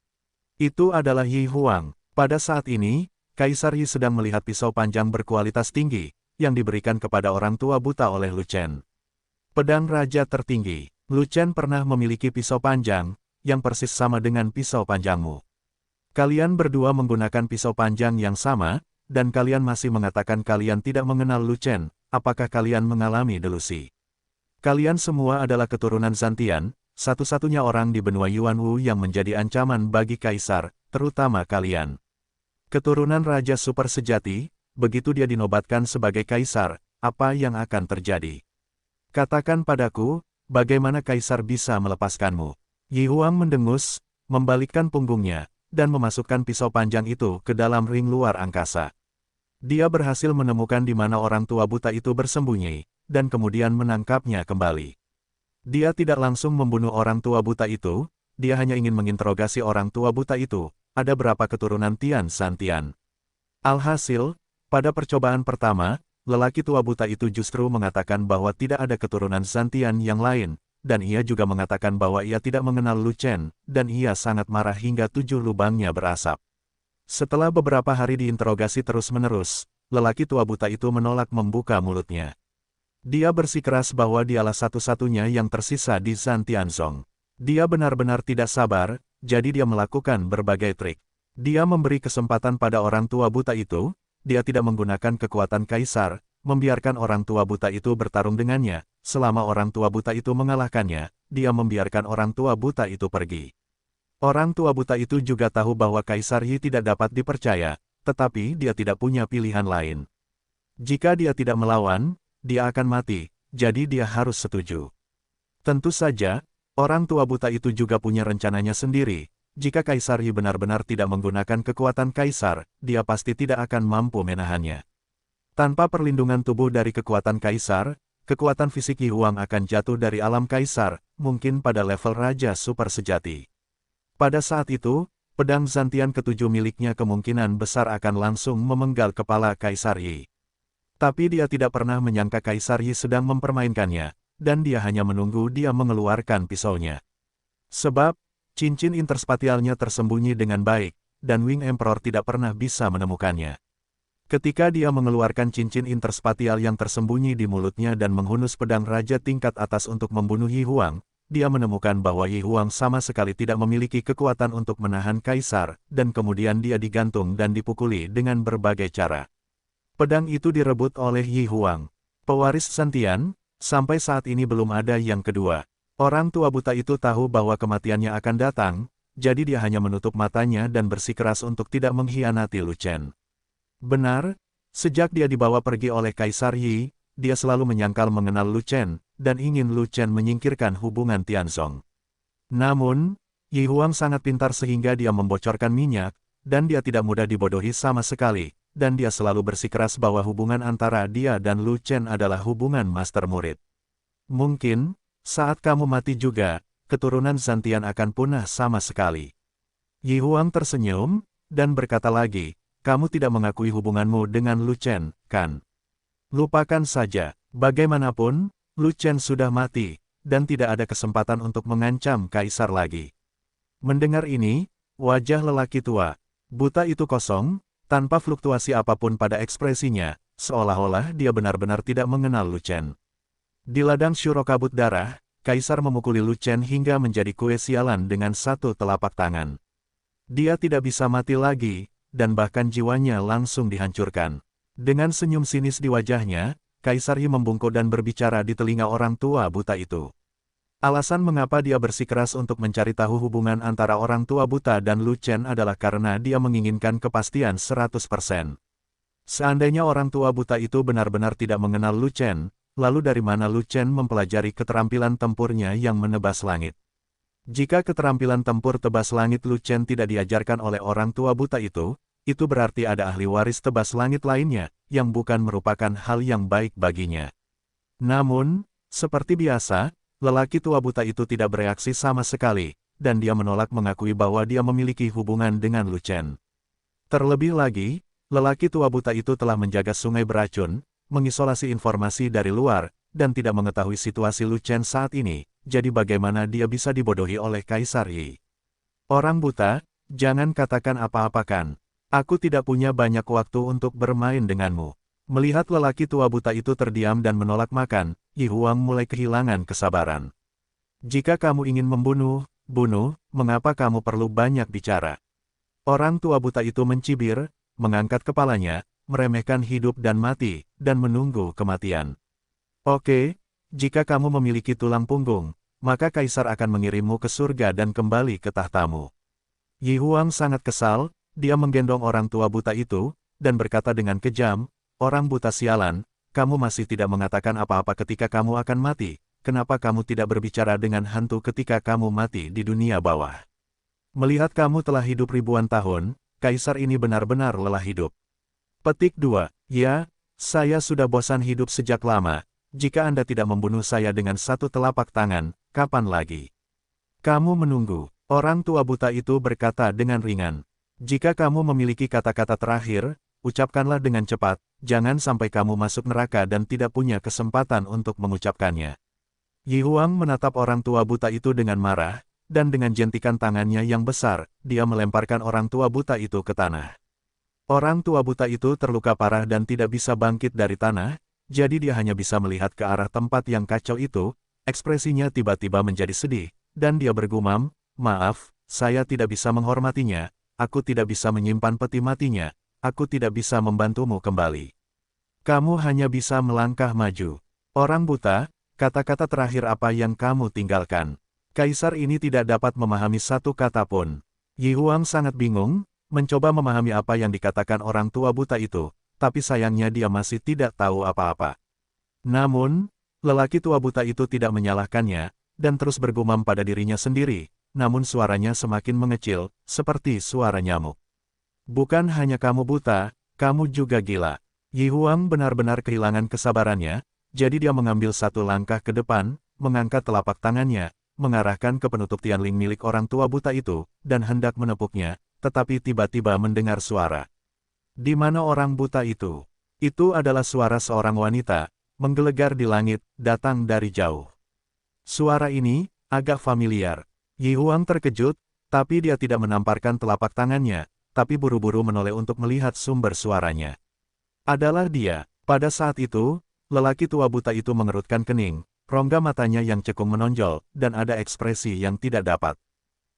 Itu adalah Yi Huang. Pada saat ini, Kaisar Yi sedang melihat pisau panjang berkualitas tinggi, yang diberikan kepada orang tua buta oleh Lu Chen. Pedang Raja tertinggi. Lu Chen pernah memiliki pisau panjang, yang persis sama dengan pisau panjangmu. Kalian berdua menggunakan pisau panjang yang sama, dan kalian masih mengatakan kalian tidak mengenal Lu Chen, apakah kalian mengalami delusi? Kalian semua adalah keturunan Santian, satu-satunya orang di benua Yuanwu yang menjadi ancaman bagi Kaisar, terutama kalian. Keturunan Raja Super sejati, begitu dia dinobatkan sebagai Kaisar, apa yang akan terjadi? Katakan padaku, bagaimana Kaisar bisa melepaskanmu? Yi Huang mendengus, membalikkan punggungnya, dan memasukkan pisau panjang itu ke dalam ring luar angkasa. Dia berhasil menemukan di mana orang tua buta itu bersembunyi, dan kemudian menangkapnya kembali. Dia tidak langsung membunuh orang tua buta itu, dia hanya ingin menginterogasi orang tua buta itu, ada berapa keturunan Tian Santian. Alhasil, pada percobaan pertama, lelaki tua buta itu justru mengatakan bahwa tidak ada keturunan Santian yang lain, dan ia juga mengatakan bahwa ia tidak mengenal Lu Chen, dan ia sangat marah hingga 7 lubangnya berasap. Setelah beberapa hari diinterogasi terus-menerus, lelaki tua buta itu menolak membuka mulutnya. Dia bersikeras bahwa dialah satu-satunya yang tersisa di Santianzong. Dia benar-benar tidak sabar, jadi dia melakukan berbagai trik. Dia memberi kesempatan pada orang tua buta itu, dia tidak menggunakan kekuatan kaisar, membiarkan orang tua buta itu bertarung dengannya, selama orang tua buta itu mengalahkannya, dia membiarkan orang tua buta itu pergi. Orang tua buta itu juga tahu bahwa Kaisar Yi tidak dapat dipercaya, tetapi dia tidak punya pilihan lain. Jika dia tidak melawan, dia akan mati, jadi dia harus setuju. Tentu saja, orang tua buta itu juga punya rencananya sendiri. Jika Kaisar Yi benar-benar tidak menggunakan kekuatan Kaisar, dia pasti tidak akan mampu menahannya. Tanpa perlindungan tubuh dari kekuatan Kaisar, kekuatan fisik Yi Huang akan jatuh dari alam Kaisar, mungkin pada level Raja Super sejati. Pada saat itu, pedang Zantian ketujuh miliknya kemungkinan besar akan langsung memenggal kepala Kaisar Yi. Tapi dia tidak pernah menyangka Kaisar Yi sedang mempermainkannya, dan dia hanya menunggu dia mengeluarkan pisaunya. Sebab, cincin interspatialnya tersembunyi dengan baik, dan Wing Emperor tidak pernah bisa menemukannya. Ketika dia mengeluarkan cincin interspatial yang tersembunyi di mulutnya dan menghunus pedang raja tingkat atas untuk membunuh Yi Huang, dia menemukan bahwa Yi Huang sama sekali tidak memiliki kekuatan untuk menahan Kaisar, dan kemudian dia digantung dan dipukuli dengan berbagai cara. Pedang itu direbut oleh Yi Huang. Pewaris Zantian, sampai saat ini belum ada yang kedua. Orang tua buta itu tahu bahwa kematiannya akan datang, jadi dia hanya menutup matanya dan bersikeras untuk tidak mengkhianati Lu Chen. Benar, sejak dia dibawa pergi oleh Kaisar Yi, dia selalu menyangkal mengenal Lu Chen, dan ingin Lu Chen menyingkirkan hubungan Tianzong. Namun, Yi Huang sangat pintar sehingga dia membocorkan minyak, dan dia tidak mudah dibodohi sama sekali, dan dia selalu bersikeras bahwa hubungan antara dia dan Lu Chen adalah hubungan master-murid. Mungkin, saat kamu mati juga, keturunan Zantian akan punah sama sekali. Yi Huang tersenyum, dan berkata lagi, kamu tidak mengakui hubunganmu dengan Lu Chen, kan? Lupakan saja, bagaimanapun, Lu Chen sudah mati, dan tidak ada kesempatan untuk mengancam Kaisar lagi. Mendengar ini, wajah lelaki tua, buta itu kosong, tanpa fluktuasi apapun pada ekspresinya, seolah-olah dia benar-benar tidak mengenal Lu Chen. Di ladang Shuro kabut darah, Kaisar memukuli Lu Chen hingga menjadi kue sialan dengan satu telapak tangan. Dia tidak bisa mati lagi, dan bahkan jiwanya langsung dihancurkan. Dengan senyum sinis di wajahnya, Kaisar Yi membungkuk dan berbicara di telinga orang tua buta itu. Alasan mengapa dia bersikeras untuk mencari tahu hubungan antara orang tua buta dan Lu Chen adalah karena dia menginginkan kepastian 100%. Seandainya orang tua buta itu benar-benar tidak mengenal Lu Chen, lalu dari mana Lu Chen mempelajari keterampilan tempurnya yang menebas langit? Jika keterampilan tempur tebas langit Lu Chen tidak diajarkan oleh orang tua buta itu berarti ada ahli waris tebas langit lainnya, yang bukan merupakan hal yang baik baginya. Namun, seperti biasa, lelaki tua buta itu tidak bereaksi sama sekali, dan dia menolak mengakui bahwa dia memiliki hubungan dengan Lu Chen. Terlebih lagi, lelaki tua buta itu telah menjaga sungai beracun, mengisolasi informasi dari luar, dan tidak mengetahui situasi Lu Chen saat ini, jadi bagaimana dia bisa dibodohi oleh Kaisar Yi? Orang buta, jangan katakan apa-apa kan. Aku tidak punya banyak waktu untuk bermain denganmu. Melihat lelaki tua buta itu terdiam dan menolak makan, Yi Huang mulai kehilangan kesabaran. Jika kamu ingin membunuh, bunuh, mengapa kamu perlu banyak bicara? Orang tua buta itu mencibir, mengangkat kepalanya, meremehkan hidup dan mati, dan menunggu kematian. Oke, jika kamu memiliki tulang punggung, maka Kaisar akan mengirimmu ke surga dan kembali ke tahtamu. Yi Huang sangat kesal, dia menggendong orang tua buta itu, dan berkata dengan kejam, orang buta sialan, kamu masih tidak mengatakan apa-apa ketika kamu akan mati, kenapa kamu tidak berbicara dengan hantu ketika kamu mati di dunia bawah? Melihat kamu telah hidup ribuan tahun, Kaisar ini benar-benar lelah hidup. Petik 2. Ya, saya sudah bosan hidup sejak lama, jika Anda tidak membunuh saya dengan satu telapak tangan, kapan lagi? Kamu menunggu, orang tua buta itu berkata dengan ringan. Jika kamu memiliki kata-kata terakhir, ucapkanlah dengan cepat, jangan sampai kamu masuk neraka dan tidak punya kesempatan untuk mengucapkannya. Yi Huang menatap orang tua buta itu dengan marah, dan dengan jentikan tangannya yang besar, dia melemparkan orang tua buta itu ke tanah. Orang tua buta itu terluka parah dan tidak bisa bangkit dari tanah, jadi dia hanya bisa melihat ke arah tempat yang kacau itu, ekspresinya tiba-tiba menjadi sedih, dan dia bergumam, maaf, saya tidak bisa menghormatinya. Aku tidak bisa menyimpan peti matinya, aku tidak bisa membantumu kembali. Kamu hanya bisa melangkah maju. Orang buta, kata-kata terakhir apa yang kamu tinggalkan? Kaisar ini tidak dapat memahami satu kata pun. Yi Huang sangat bingung, mencoba memahami apa yang dikatakan orang tua buta itu, tapi sayangnya dia masih tidak tahu apa-apa. Namun, lelaki tua buta itu tidak menyalahkannya, dan terus bergumam pada dirinya sendiri, namun suaranya semakin mengecil, seperti suara nyamuk. Bukan hanya kamu buta, kamu juga gila. Yi Huang benar-benar kehilangan kesabarannya, jadi dia mengambil satu langkah ke depan, mengangkat telapak tangannya, mengarahkan ke penutup tianling milik orang tua buta itu, dan hendak menepuknya, tetapi tiba-tiba mendengar suara. Di mana orang buta itu? Itu adalah suara seorang wanita, menggelegar di langit, datang dari jauh. Suara ini agak familiar. Yi Huang terkejut, tapi dia tidak menamparkan telapak tangannya, tapi buru-buru menoleh untuk melihat sumber suaranya. Adalah dia. Pada saat itu, lelaki tua buta itu mengerutkan kening, rongga matanya yang cekung menonjol, dan ada ekspresi yang tidak dapat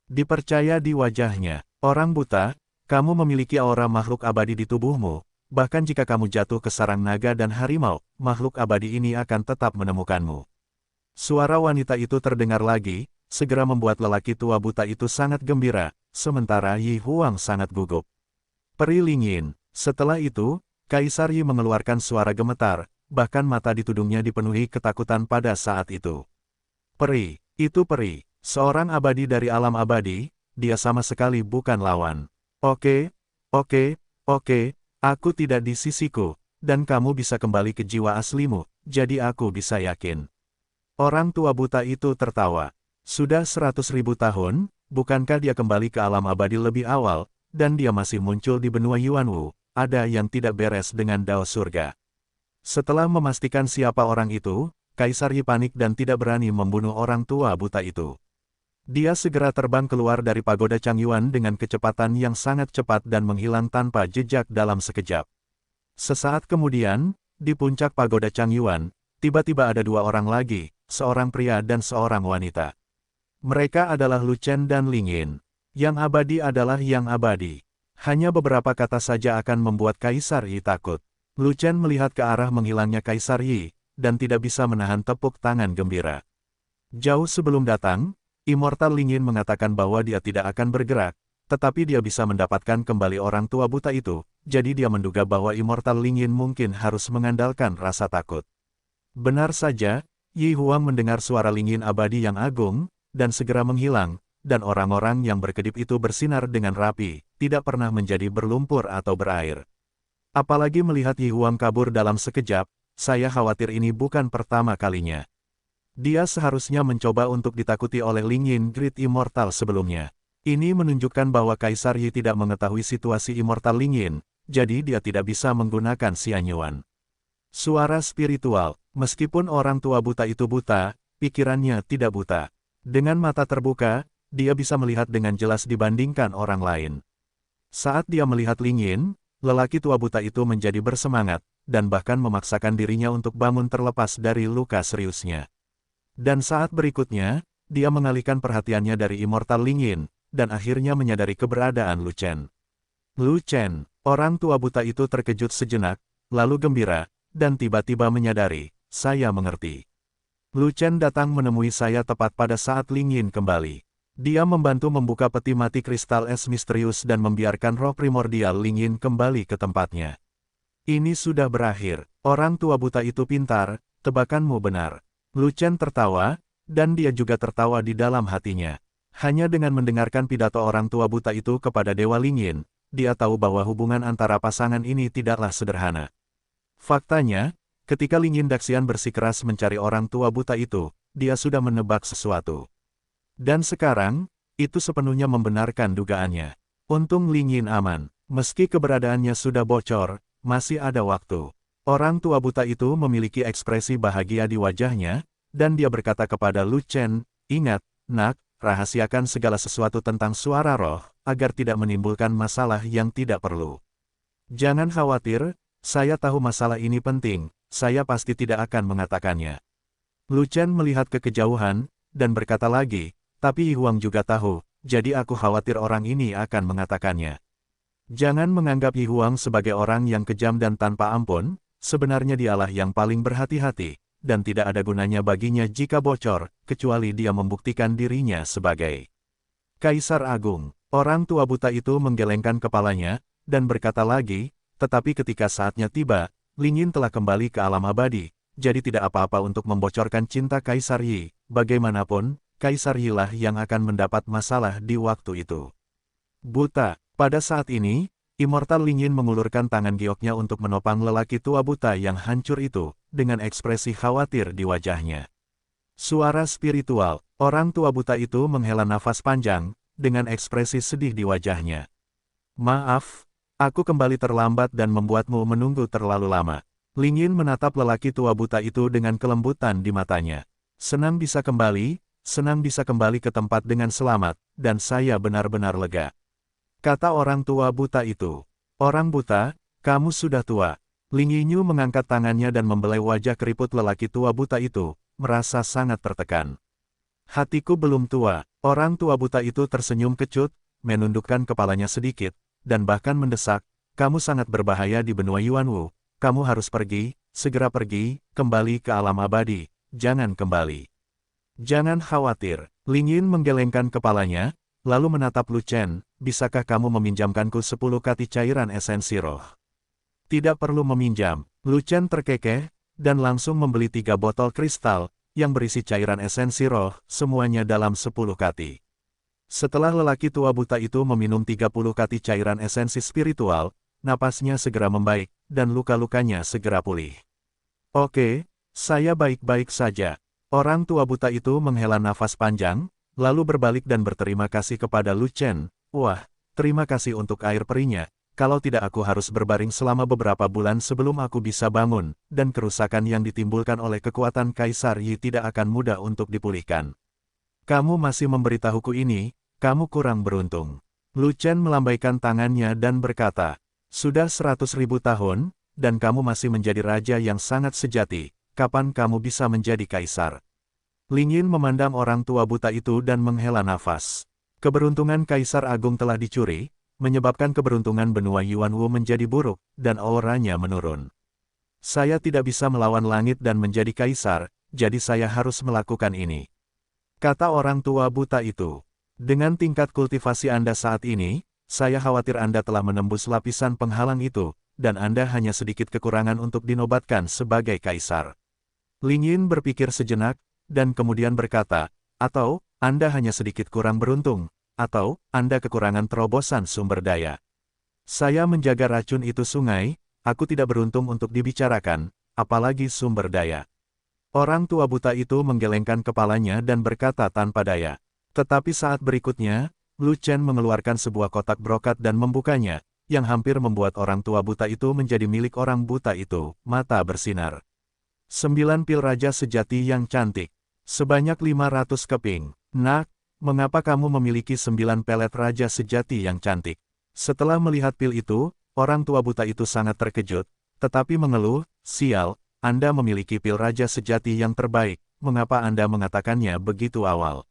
dipercaya di wajahnya. Orang buta, kamu memiliki aura makhluk abadi di tubuhmu, bahkan jika kamu jatuh ke sarang naga dan harimau, makhluk abadi ini akan tetap menemukanmu. Suara wanita itu terdengar lagi, segera membuat lelaki tua buta itu sangat gembira, sementara Yi Huang sangat gugup. Peri Lingyin. Setelah itu, Kaisar Yi mengeluarkan suara gemetar, bahkan mata di tudungnya dipenuhi ketakutan pada saat itu. Peri, itu peri, seorang abadi dari alam abadi, dia sama sekali bukan lawan. Oke, aku tidak di sisiku, dan kamu bisa kembali ke jiwa aslimu, jadi aku bisa yakin. Orang tua buta itu tertawa. Sudah 100.000 tahun, bukankah dia kembali ke alam abadi lebih awal, dan dia masih muncul di benua Yuanwu, ada yang tidak beres dengan Dao Surga. Setelah memastikan siapa orang itu, Kaisar Yi panik dan tidak berani membunuh orang tua buta itu. Dia segera terbang keluar dari pagoda Changyuan dengan kecepatan yang sangat cepat dan menghilang tanpa jejak dalam sekejap. Sesaat kemudian, di puncak pagoda Changyuan, tiba-tiba ada dua orang lagi, seorang pria dan seorang wanita. Mereka adalah Lu Chen dan Lingyin. Yang abadi adalah yang abadi. Hanya beberapa kata saja akan membuat Kaisar Yi takut. Lu Chen melihat ke arah menghilangnya Kaisar Yi, dan tidak bisa menahan tepuk tangan gembira. Jauh sebelum datang, Immortal Lingyin mengatakan bahwa dia tidak akan bergerak, tetapi dia bisa mendapatkan kembali orang tua buta itu, jadi dia menduga bahwa Immortal Lingyin mungkin harus mengandalkan rasa takut. Benar saja, Yi Huang mendengar suara Lingyin abadi yang agung, dan segera menghilang, dan orang-orang yang berkedip itu bersinar dengan rapi, tidak pernah menjadi berlumpur atau berair. Apalagi melihat Yi Huang kabur dalam sekejap, saya khawatir ini bukan pertama kalinya. Dia seharusnya mencoba untuk ditakuti oleh Lingyin Great Immortal sebelumnya. Ini menunjukkan bahwa Kaisar Yi tidak mengetahui situasi Immortal Lingyin, jadi dia tidak bisa menggunakan Xianyuan. Suara spiritual, meskipun orang tua buta itu buta, pikirannya tidak buta. Dengan mata terbuka, dia bisa melihat dengan jelas dibandingkan orang lain. Saat dia melihat Lingyin, lelaki tua buta itu menjadi bersemangat, dan bahkan memaksakan dirinya untuk bangun terlepas dari luka seriusnya. Dan saat berikutnya, dia mengalihkan perhatiannya dari Immortal Lingyin, dan akhirnya menyadari keberadaan Lu Chen. Lu Chen, orang tua buta itu terkejut sejenak, lalu gembira, dan tiba-tiba menyadari, saya mengerti. Lu Chen datang menemui saya tepat pada saat Lingyin kembali. Dia membantu membuka peti mati kristal es misterius dan membiarkan roh primordial Lingyin kembali ke tempatnya. Ini sudah berakhir. Orang tua buta itu pintar, tebakanmu benar. Lu Chen tertawa, dan dia juga tertawa di dalam hatinya. Hanya dengan mendengarkan pidato orang tua buta itu kepada Dewa Lingyin, dia tahu bahwa hubungan antara pasangan ini tidaklah sederhana. Faktanya, ketika Lingyin Daxian bersikeras mencari orang tua buta itu, dia sudah menebak sesuatu. Dan sekarang, itu sepenuhnya membenarkan dugaannya. Untung Lingyin aman, meski keberadaannya sudah bocor, masih ada waktu. Orang tua buta itu memiliki ekspresi bahagia di wajahnya, dan dia berkata kepada Lu Chen, ingat, nak, rahasiakan segala sesuatu tentang suara roh, agar tidak menimbulkan masalah yang tidak perlu. Jangan khawatir, saya tahu masalah ini penting, saya pasti tidak akan mengatakannya. Lu Chen melihat ke kejauhan, dan berkata lagi, tapi Yi Huang juga tahu, jadi aku khawatir orang ini akan mengatakannya. Jangan menganggap Yi Huang sebagai orang yang kejam dan tanpa ampun, sebenarnya dialah yang paling berhati-hati, dan tidak ada gunanya baginya jika bocor, kecuali dia membuktikan dirinya sebagai Kaisar Agung. Orang tua buta itu menggelengkan kepalanya, dan berkata lagi, tetapi ketika saatnya tiba, Ling Yin telah kembali ke alam abadi, jadi tidak apa-apa untuk membocorkan cinta Kaisar Yi. Bagaimanapun, Kaisar Yi lah yang akan mendapat masalah di waktu itu. Buta. Pada saat ini, Immortal Ling Yin mengulurkan tangan gioknya untuk menopang lelaki tua buta yang hancur itu, dengan ekspresi khawatir di wajahnya. Suara spiritual. Orang tua buta itu menghela nafas panjang, dengan ekspresi sedih di wajahnya. Maaf, aku kembali terlambat dan membuatmu menunggu terlalu lama. Ling Yin menatap lelaki tua buta itu dengan kelembutan di matanya. Senang bisa kembali ke tempat dengan selamat, dan saya benar-benar lega. Kata orang tua buta itu. Orang buta, kamu sudah tua. Ling Yinyu mengangkat tangannya dan membelai wajah keriput lelaki tua buta itu, merasa sangat tertekan. Hatiku belum tua. Orang tua buta itu tersenyum kecut, menundukkan kepalanya sedikit, dan bahkan mendesak, kamu sangat berbahaya di benua Yuanwu. Kamu harus pergi, segera pergi, kembali ke alam abadi. Jangan kembali. Jangan khawatir. Ling Yin menggelengkan kepalanya, lalu menatap Lu Chen, bisakah kamu meminjamkanku 10 kati cairan esensi roh? Tidak perlu meminjam. Lu Chen terkekeh, dan langsung membeli 3 botol kristal, yang berisi cairan esensi roh, semuanya dalam 10 kati. Setelah lelaki tua buta itu meminum 30 kati cairan esensi spiritual, napasnya segera membaik, dan luka-lukanya segera pulih. Oke, saya baik-baik saja. Orang tua buta itu menghela nafas panjang, lalu berbalik dan berterima kasih kepada Lu Chen. Wah, terima kasih untuk air perinya. Kalau tidak aku harus berbaring selama beberapa bulan sebelum aku bisa bangun, dan kerusakan yang ditimbulkan oleh kekuatan Kaisar Yi tidak akan mudah untuk dipulihkan. Kamu masih memberitahuku ini, kamu kurang beruntung. Lu Chen melambaikan tangannya dan berkata, sudah 100.000 tahun, dan kamu masih menjadi raja yang sangat sejati, kapan kamu bisa menjadi kaisar? Ling Yin memandang orang tua buta itu dan menghela nafas. Keberuntungan Kaisar Agung telah dicuri, menyebabkan keberuntungan benua Yuanwu menjadi buruk, dan auranya menurun. Saya tidak bisa melawan langit dan menjadi kaisar, jadi saya harus melakukan ini. Kata orang tua buta itu. Dengan tingkat kultivasi Anda saat ini, saya khawatir Anda telah menembus lapisan penghalang itu, dan Anda hanya sedikit kekurangan untuk dinobatkan sebagai kaisar. Ling Yin berpikir sejenak, dan kemudian berkata, atau, Anda hanya sedikit kurang beruntung, atau, Anda kekurangan terobosan sumber daya. Saya menjaga racun itu sungai, aku tidak beruntung untuk dibicarakan, apalagi sumber daya. Orang tua buta itu menggelengkan kepalanya dan berkata tanpa daya. Tetapi saat berikutnya, Lu Chen mengeluarkan sebuah kotak brokat dan membukanya, yang hampir membuat orang tua buta itu menjadi milik orang buta itu, mata bersinar. 9 pil raja sejati yang cantik. Sebanyak 500 keping. Nak, mengapa kamu memiliki 9 pelet raja sejati yang cantik? Setelah melihat pil itu, orang tua buta itu sangat terkejut, tetapi mengeluh, sial, Anda memiliki pil raja sejati yang terbaik, mengapa Anda mengatakannya begitu awal?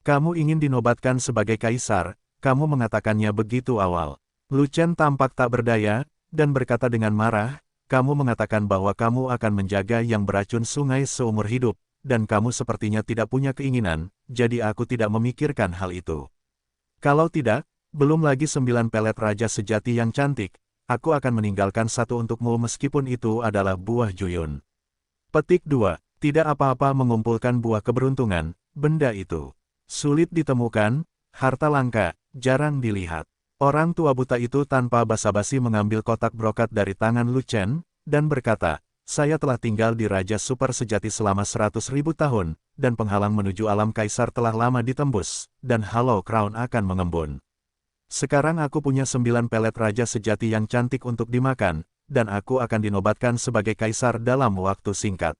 Kamu ingin dinobatkan sebagai kaisar, kamu mengatakannya begitu awal. Lu Chen tampak tak berdaya, dan berkata dengan marah, kamu mengatakan bahwa kamu akan menjaga yang beracun sungai seumur hidup, dan kamu sepertinya tidak punya keinginan, jadi aku tidak memikirkan hal itu. Kalau tidak, belum lagi 9 pelet raja sejati yang cantik, aku akan meninggalkan satu untukmu meskipun itu adalah buah juyun. Petik 2. Tidak apa-apa mengumpulkan buah keberuntungan, benda itu sulit ditemukan, harta langka, jarang dilihat. Orang tua buta itu tanpa basa-basi mengambil kotak brokat dari tangan Lu Chen, dan berkata, saya telah tinggal di Raja Super sejati selama 100.000 tahun, dan penghalang menuju alam kaisar telah lama ditembus, dan Hollow Crown akan mengembun. Sekarang aku punya 9 pelet raja sejati yang cantik untuk dimakan, dan aku akan dinobatkan sebagai kaisar dalam waktu singkat.